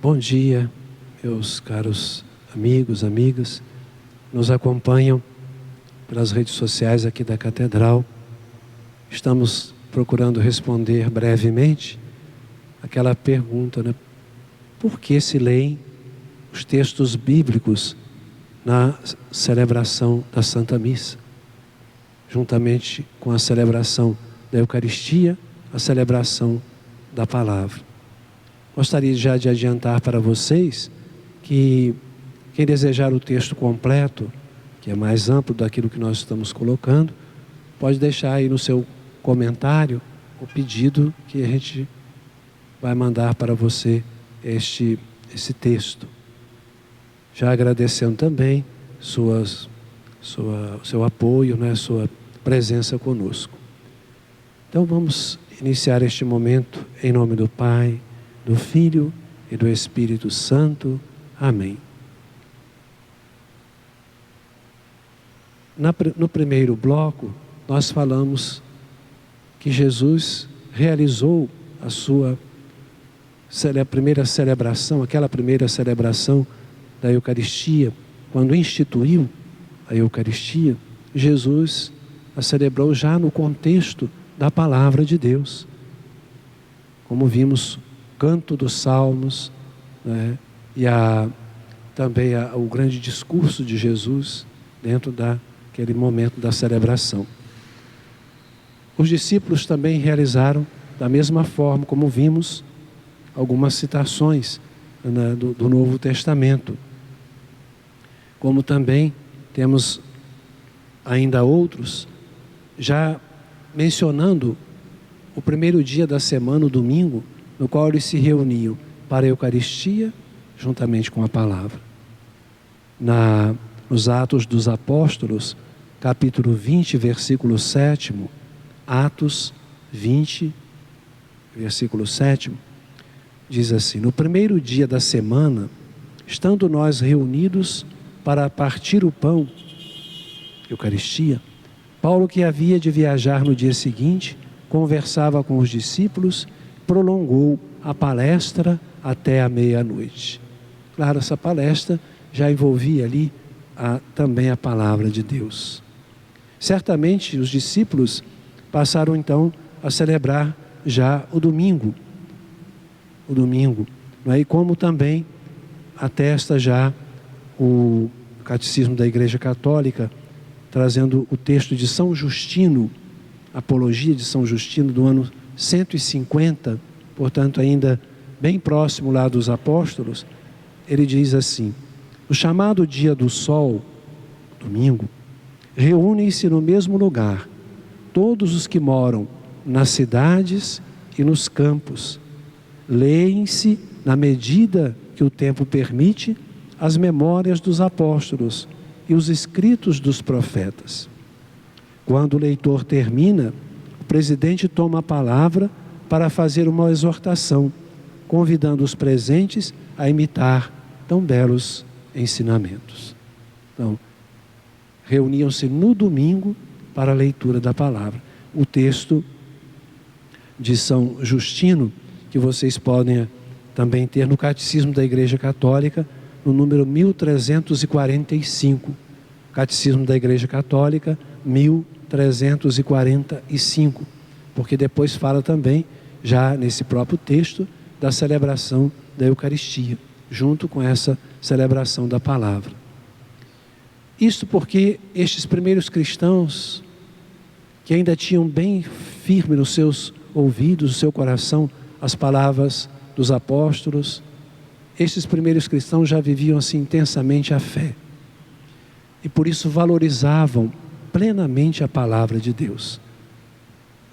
Bom dia, meus caros amigos, amigas, nos acompanham pelas redes sociais aqui da Catedral. Estamos procurando responder brevemente aquela pergunta, né? Por que se leem os textos bíblicos na celebração da Santa Missa, juntamente com a celebração da Eucaristia, a celebração da Palavra? Gostaria já de adiantar para vocês que quem desejar o texto completo, que é mais amplo daquilo que nós estamos colocando, pode deixar aí no seu comentário o pedido que a gente vai mandar para você esse texto. Já agradecendo também seu apoio, né, sua presença conosco. Então vamos iniciar este momento em nome do Pai, do Filho e do Espírito Santo. Amém. No primeiro bloco, nós falamos que Jesus realizou a primeira celebração, aquela primeira celebração da Eucaristia. Quando instituiu a Eucaristia, Jesus a celebrou já no contexto da Palavra de Deus. Como vimos, canto dos Salmos, né? E também o grande discurso de Jesus dentro daquele momento da celebração. Os discípulos também realizaram da mesma forma, como vimos, algumas citações, né, do Novo Testamento. Como também temos ainda outros, já mencionando o primeiro dia da semana, o domingo, no qual eles se reuniam para a Eucaristia, juntamente com a Palavra. Nos Atos dos Apóstolos, capítulo 20, versículo 7, Atos 20, versículo 7, diz assim: no primeiro dia da semana, estando nós reunidos para partir o pão, Eucaristia, Paulo, que havia de viajar no dia seguinte, conversava com os discípulos, prolongou a palestra até a meia-noite. Claro, essa palestra já envolvia ali também a palavra de Deus. Certamente os discípulos passaram então a celebrar já o domingo, não é? E como também atesta já o Catecismo da Igreja Católica, trazendo o texto de São Justino, Apologia de São Justino, do ano 150, portanto ainda bem próximo lá dos apóstolos. Ele diz assim: o chamado dia do sol, domingo, reúnem-se no mesmo lugar todos os que moram nas cidades e nos campos. Leem-se, na medida que o tempo permite, as memórias dos apóstolos e os escritos dos profetas. Quando o leitor termina, o presidente toma a palavra para fazer uma exortação, convidando os presentes a imitar tão belos ensinamentos. Então, reuniam-se no domingo para a leitura da palavra. O texto de São Justino, que vocês podem também ter no Catecismo da Igreja Católica, no número 1345. Catecismo da Igreja Católica, 1345. Porque depois fala também, já nesse próprio texto, da celebração da Eucaristia, junto com essa celebração da palavra. Isto porque estes primeiros cristãos, que ainda tinham bem firme nos seus ouvidos, no seu coração, as palavras dos apóstolos, estes primeiros cristãos já viviam assim intensamente a fé. E por isso valorizavam plenamente a palavra de Deus.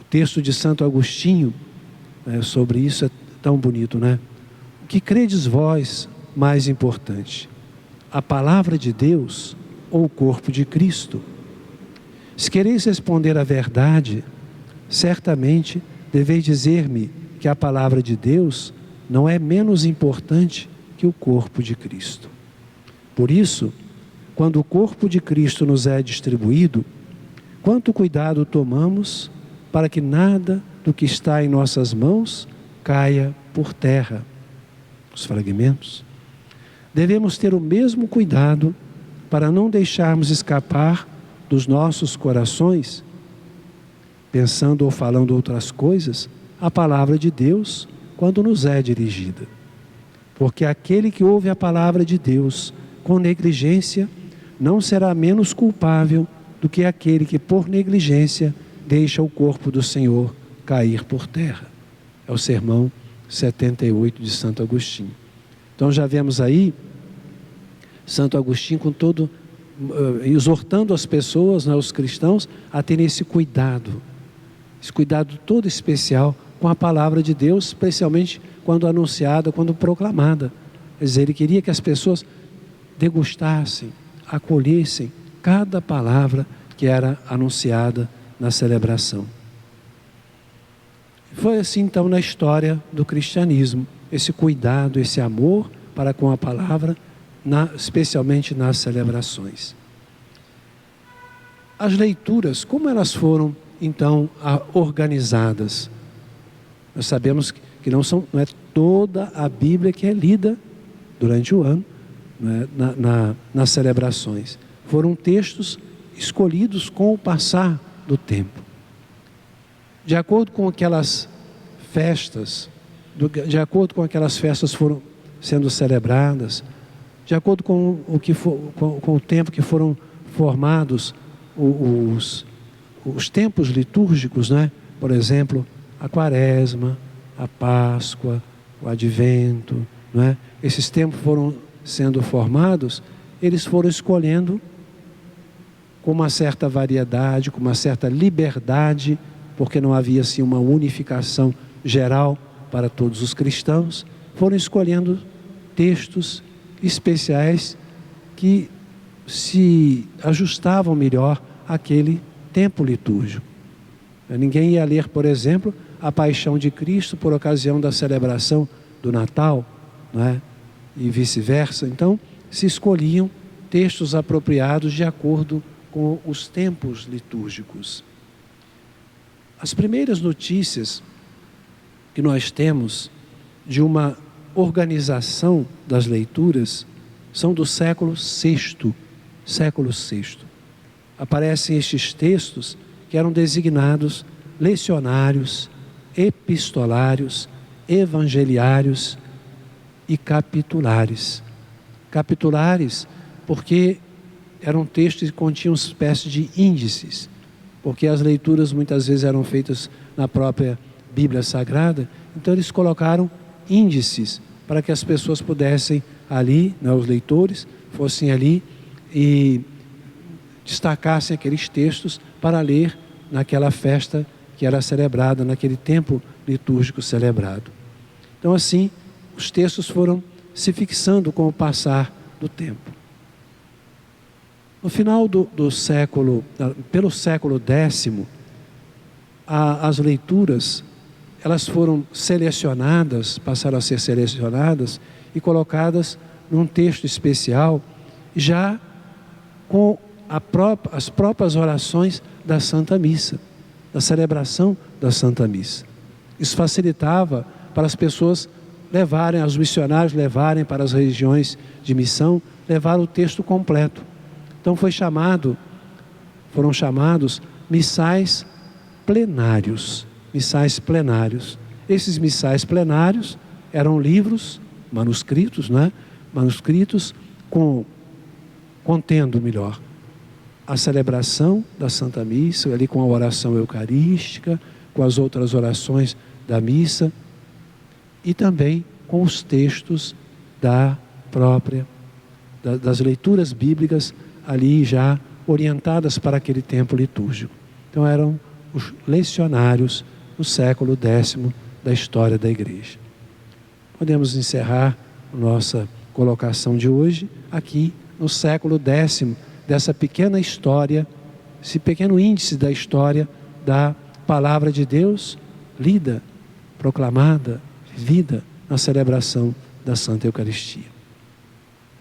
O texto de Santo Agostinho, sobre isso é tão bonito, né? O que credes vós mais importante? A palavra de Deus ou o corpo de Cristo? Se quereis responder a verdade, certamente deveis dizer-me que a palavra de Deus não é menos importante que o corpo de Cristo. Por isso, quando o corpo de Cristo nos é distribuído, quanto cuidado tomamos para que nada do que está em nossas mãos caia por terra. os fragmentos. Devemos ter o mesmo cuidado para não deixarmos escapar dos nossos corações, pensando ou falando outras coisas, a palavra de Deus quando nos é dirigida. Porque aquele que ouve a palavra de Deus com negligência não será menos culpável do que aquele que por negligência deixa o corpo do Senhor cair por terra. É o sermão 78 de Santo Agostinho. Então já vemos aí Santo Agostinho exortando as pessoas, né, os cristãos, a terem esse cuidado todo especial com a palavra de Deus, especialmente quando anunciada, quando proclamada. Quer dizer, ele queria que as pessoas degustassem, acolhessem cada palavra que era anunciada na celebração. Foi assim então na história do cristianismo, esse cuidado, esse amor para com a palavra, especialmente nas celebrações. As leituras, como elas foram então organizadas? Nós sabemos que não é toda a Bíblia que é lida durante o ano, né, nas celebrações. Foram textos escolhidos com o passar do tempo. De acordo com aquelas festas, foram sendo celebradas, de acordo com o tempo que foram formados os tempos litúrgicos, né? Por exemplo, a Quaresma, a Páscoa, o Advento, né? Esses tempos foram sendo formados, eles foram escolhendo com uma certa variedade, com uma certa liberdade, porque não havia assim uma unificação geral para todos os cristãos, foram escolhendo textos especiais que se ajustavam melhor àquele tempo litúrgico. Ninguém ia ler, por exemplo, a Paixão de Cristo por ocasião da celebração do Natal, não é? E vice-versa. Então, se escolhiam textos apropriados de acordo com os tempos litúrgicos. As primeiras notícias que nós temos de uma organização das leituras são do século VI. Aparecem estes textos que eram designados lecionários, epistolários, evangeliários e capitulares. Capitulares porque eram textos que continham uma espécie de índices, porque as leituras muitas vezes eram feitas na própria Bíblia Sagrada, então eles colocaram índices para que as pessoas pudessem ali, né, os leitores, fossem ali e destacassem aqueles textos para ler naquela festa que era celebrada, naquele tempo litúrgico celebrado. Então assim, os textos foram se fixando com o passar do tempo. No final do século, pelo século X, as leituras, elas foram selecionadas, passaram a ser selecionadas e colocadas num texto especial, já com as próprias orações da Santa Missa, da celebração da Santa Missa. Isso facilitava para as pessoas levarem, os missionários levarem para as regiões de missão, levar o texto completo. Então foram chamados missais plenários. Missais plenários. Esses missais plenários eram livros, manuscritos, né? Manuscritos contendo melhor a celebração da Santa Missa, ali com a oração eucarística, com as outras orações da missa e também com os textos das leituras bíblicas ali já orientadas para aquele tempo litúrgico. Então eram os lecionários no século X da história da Igreja. Podemos encerrar a nossa colocação de hoje aqui no século X, dessa pequena história, esse pequeno índice da história da Palavra de Deus lida, proclamada, vivida na celebração da Santa Eucaristia.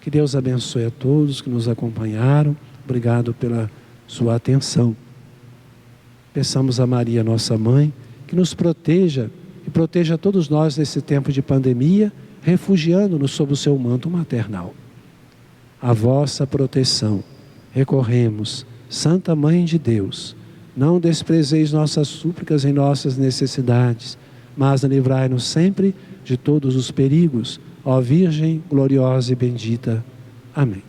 Que Deus abençoe a todos que nos acompanharam. Obrigado pela sua atenção. Peçamos a Maria, nossa mãe, que nos proteja e proteja todos nós nesse tempo de pandemia, refugiando-nos sob o seu manto maternal. A vossa proteção recorremos, Santa Mãe de Deus. Não desprezeis nossas súplicas em nossas necessidades, mas livrai-nos sempre de todos os perigos, ó Virgem gloriosa e bendita. Amém.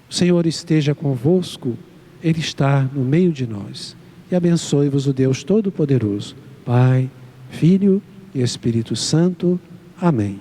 O Senhor esteja convosco, Ele está no meio de nós. E abençoe-vos o Deus Todo-Poderoso, Pai, Filho e Espírito Santo. Amém.